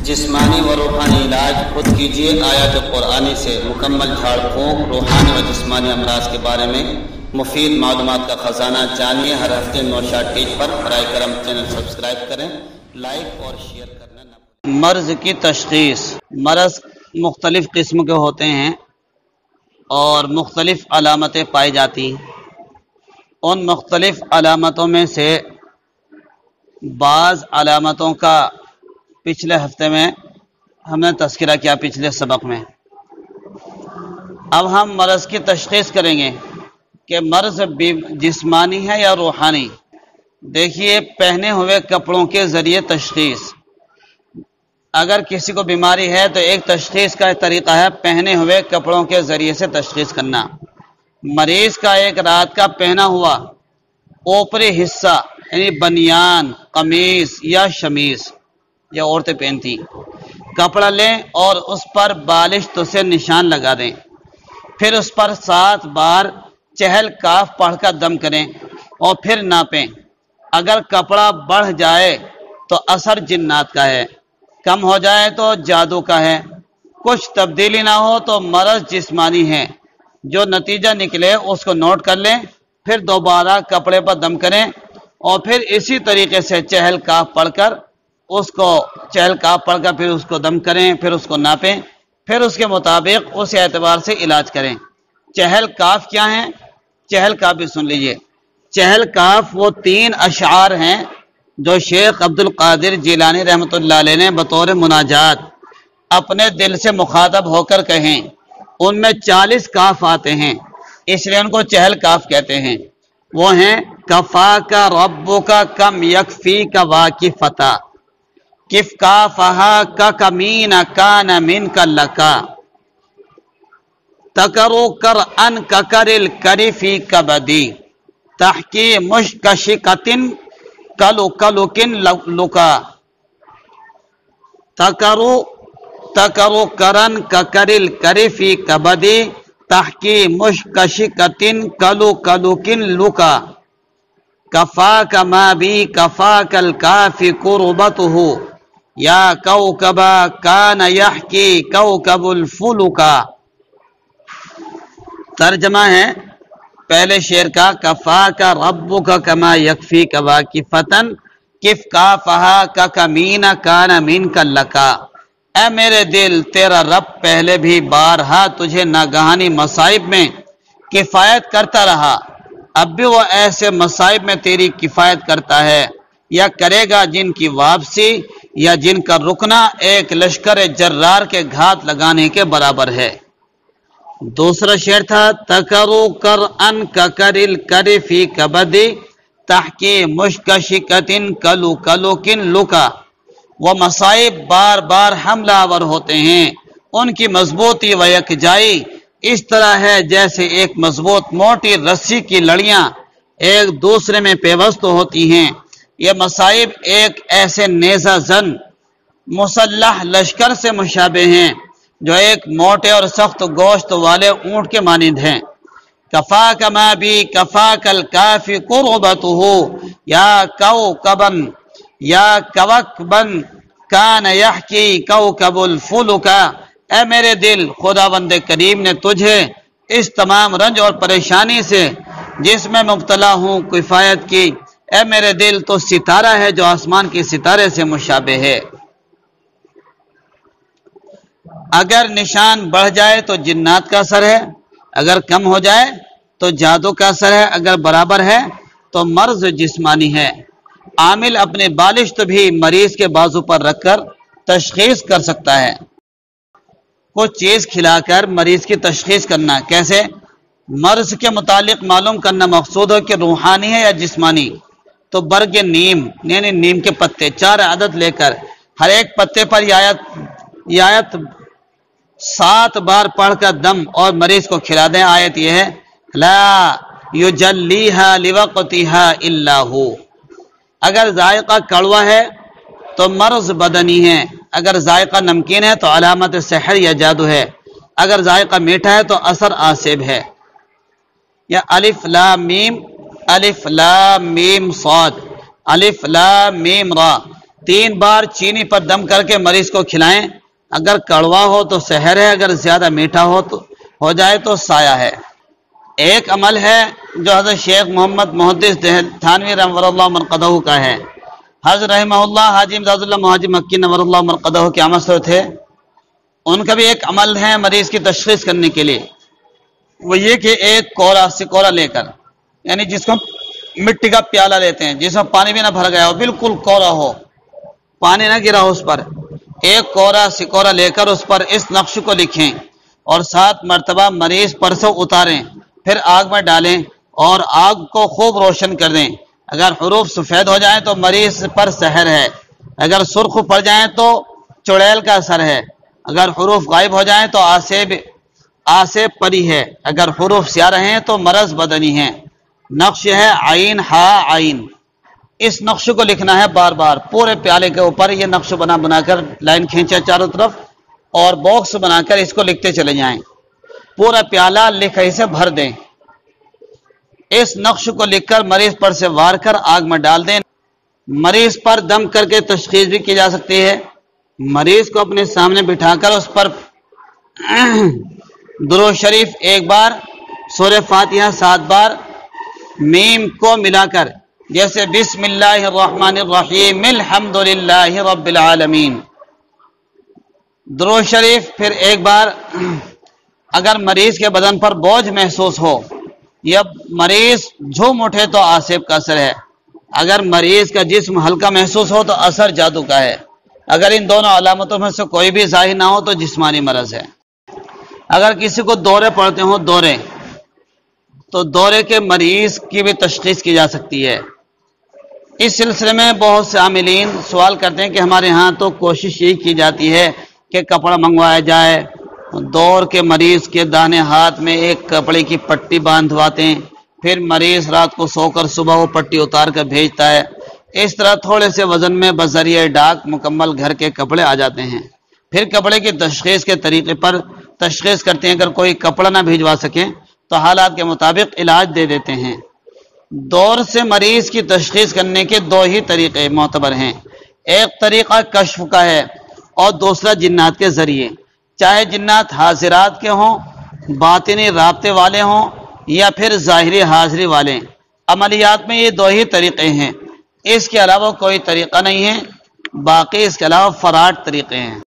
जिस्मानी व रूहानी इलाज खुद कीजिए। आयत कुरानी से मुकम्मल झाड़ फूंक रूहानी व जिस्मानी अमराज के बारे में मुफीद मालूमात का ख़जाना जानिए। हर हफ्ते नौशाद टीच पर बराए करम चैनल सब्सक्राइब करें, लाइक और शेयर करना न भूलें। मर्ज़ की तशख़ीस। मर्ज़ मुख्तलिफ़ किस्म के होते हैं और मुख्तलिफ़ अलामतें पाई जाती हैं। उन मुख्तलिफ़ अलामतों में से बाज़ अलामतों का पिछले हफ्ते में हमने तज़किरा किया, पिछले सबक में। अब हम मर्ज़ की तशख़ीस करेंगे कि मर्ज़ जिस्मानी है या रूहानी। देखिए, पहने हुए कपड़ों के ज़रिए तशख़ीस। अगर किसी को बीमारी है तो एक तशख़ीस का तरीक़ा है पहने हुए कपड़ों के ज़रिए से तशख़ीस करना। मरीज़ का एक रात का पहना हुआ ऊपरी हिस्सा यानी बनियान, कमीज़ या शमीज़, या औरतें पहनती, कपड़ा लें और उस पर बालिश से निशान लगा दें। फिर उस पर 7 बार चहल काफ पढ़कर दम करें और फिर नापें। अगर कपड़ा बढ़ जाए तो असर जिन्नात का है, कम हो जाए तो जादू का है, कुछ तब्दीली ना हो तो मर्ज़ जिस्मानी है। जो नतीजा निकले उसको नोट कर लें, फिर दोबारा कपड़े पर दम करें और फिर इसी तरीके से चहल काफ पढ़कर फिर उसको दम करें, फिर उसको नापें, फिर उसके मुताबिक उस एतबार से इलाज करें। चहल काफ क्या है? चहल काफ भी सुन लीजिए। चहल काफ वो 3 अशआर हैं जो शेख अब्दुल कादिर जिलानी रहमतुल्लाह अलैह ने बतौर मुनाजात अपने दिल से मुखातब होकर कहें। उनमें 40 काफ आते हैं, इसलिए उनको चहल काफ कहते हैं। वो हैं कफा का रब्बु का कम यकफी का वाकिफता, किफ का फहा का कमीन का न मिन का लका, तकरो कर अन ककरिल करीफी कबदी, तहकी मुश्कशिकतिन कलु कलुकिन लुका, तकरो करन ककरिल करीफी कबदी, तहकी मुश्कशिकतिन कलु कलुकिन लुका, कफा कमा भी कफा कल काफी कुर्बतहु, या कौकबा कान यहकी कौकबुल फुलुका। तर्जमा है पहले शेर का, कफा का रब्बु का कमा यकफी कबा की फतन किफ का फहा का कमीना कान मीन का लका। ऐ मेरे दिल, तेरा रब पहले भी बारहा तुझे नागहानी मसाइब में किफायत करता रहा, अब भी वो ऐसे मसाइब में तेरी किफायत करता है या करेगा जिनकी वापसी या जिनका रुकना एक लश्कर जर्रार के घात लगाने के बराबर है। दूसरा शेर था, तकरू कर अन ककरिल करीफी कबदी, तहकी मुश्कशिकतिन कलु कलुकिन लुका। वो मसाइब बार बार हमलावर होते हैं, उनकी मजबूती व यकजाई इस तरह है जैसे एक मजबूत मोटी रस्सी की लड़ियां एक दूसरे में पेवस्त होती हैं। ये मसाइब एक ऐसे नेज़ा जन मुसल्लह लश्कर से मुशाबे हैं जो एक मोटे और सख्त गोश्त वाले ऊंट के मानिंद हैं। कफा कमा भी कफा कल काफी कुर्बतहु, या कौकबन या कवकबन कान यहकी कौकबुल फुलुका। ऐ मेरे दिल, खुदावंद करीम ने तुझे इस तमाम रंज और परेशानी से जिसमें मुब्तला हूँ किफायत की। ऐ मेरे दिल, तो सितारा है जो आसमान के सितारे से मुशाबे है। अगर निशान बढ़ जाए तो जिन्नात का असर है, अगर कम हो जाए तो जादू का असर है, अगर बराबर है तो मर्ज़ जिस्मानी है। आमिल अपने बालिश तो भी मरीज के बाजू पर रखकर तशख़ीस कर सकता है। कुछ चीज खिलाकर मरीज की तशख़ीस करना कैसे? मर्ज़ के मुतालिक मालूम करना मकसूद हो कि रूहानी है या जिस्मानी, तो बर्ग नीम यानी नीम के पत्ते 4 आदत लेकर हर एक पत्ते पर ये आयत 7 बार पढ़कर दम और मरीज को खिला दें। आयत यह है, ला युजल्लीहा लिवक़तिहा इल्ला हु। अगर जायका कड़वा है तो मर्ज़ बदनी है, अगर जायका नमकीन है तो अलामत सहर या जादू है, अगर जायका मीठा है तो असर आसिब है। या अलिफ लाम मीम साद, अलिफ लाम मीम रा, 3 بار چینی پر دم کر کے مریض کو کھلائیں. اگر کڑوا ہو تو سحر ہے، اگر زیادہ میٹھا ہو جائے تو سایہ ہے. ایک عمل ہے جو حضرت شیخ محمد محدث تھانوی رحمۃ اللہ مرقدہ کا ہے. حضرت رحمہ اللہ حاجی امداد اللہ مہاجر مکی نور اللہ مرقدہ کے عمل سے تھے. ان کا بھی ایک عمل ہے مریض کی تشخیص کرنے کے لیے. وہ یہ کہ ایک کورا سکورا لے کر، یعنی جس کو مٹی کا پیالہ لیتے ہیں جس میں پانی بھی نہ بھر گیا ہو، بالکل کورا ہو، پانی نہ گرا ہو اس پر، ایک کورا سکورا لے کر اس پر اس نقش کو لکھیں اور 7 مرتبہ مریض پر سے اتاریں، پھر آگ میں ڈالیں اور آگ کو خوب روشن کر دیں. اگر حروف سفید ہو جائیں تو مریض پر سحر ہے، اگر سرخ پڑ جائیں تو چڑیل کا اثر ہے، اگر حروف غائب ہو جائیں تو آسیب پری ہے، اگر حروف سیاہ رہیں تو مرض بدنی ہے. نقش ہے عین ہا عین. اس نقش کو لکھنا ہے بار بار پورے پیالے کے اوپر. یہ نقش بنا کر لائن کھینچے چاروں طرف اور باکس بنا کر اس کو لکھتے چلے جائیں. پورا پیالہ لکھائی سے بھر دیں. اس نقش کو لکھ کر مریض پر سے وار کر آگ میں ڈال دیں. مریض پر دم کر کے تشخیص بھی کی جا سکتی ہے. مریض کو اپنے سامنے بٹھا کر اس پر درود شریف 1 بار، سورہ فاتحہ 7 بار، میم کو ملا کر جیسے بسم اللہ الرحمن الرحیم الحمدللہ رب العالمین، درود شریف پھر 1 بار. اگر مریض کے بدن پر بوجھ محسوس ہو یا مریض جھوم اٹھے تو آسیب کا اثر ہے. اگر مریض کا جسم ہلکا محسوس ہو تو اثر جادو کا ہے. اگر ان دونوں علامتوں میں سے کوئی بھی ظاہر نہ ہو تو جسمانی مرض ہے. اگر کسی کو دورے پڑتے ہوں تو دورے کے مریض کی بھی تشخیص کی جا سکتی ہے. اس سلسلے میں بہت سے عاملین سوال کرتے ہیں کہ ہمارے ہاں تو کوشش یہی کی جاتی ہے کہ کپڑا منگوایا جائے، دور کے مریض کے داہنے ہاتھ میں ایک کپڑے کی پٹی باندھواتے ہیں، پھر مریض رات کو سو کر صبح وہ پٹی اتار کر بھیجتا ہے. اس طرح تھوڑے سے وزن میں بذریعہ ڈاک مکمل گھر کے کپڑے آ جاتے ہیں. پھر کپڑے کی تشخیص کے طریقے پر تشخیص کرتے ہیں. اگر کوئی کپڑا نہ بھیجوا سکیں تو حالات کے مطابق علاج دے دیتے ہیں. دور سے مریض کی تشخیص کرنے کے 2 ہی طریقے معتبر ہیں. ایک طریقہ کشف کا ہے اور دوسرا جنات کے ذریعے. چاہے جنات حاضرات کے ہوں، باطنی رابطے والے ہوں یا پھر ظاہری حاضری والے. عملیات میں یہ 2 ہی طریقے ہیں، اس کے علاوہ کوئی طریقہ نہیں ہے. باقی اس کے علاوہ فراڈ طریقے ہیں.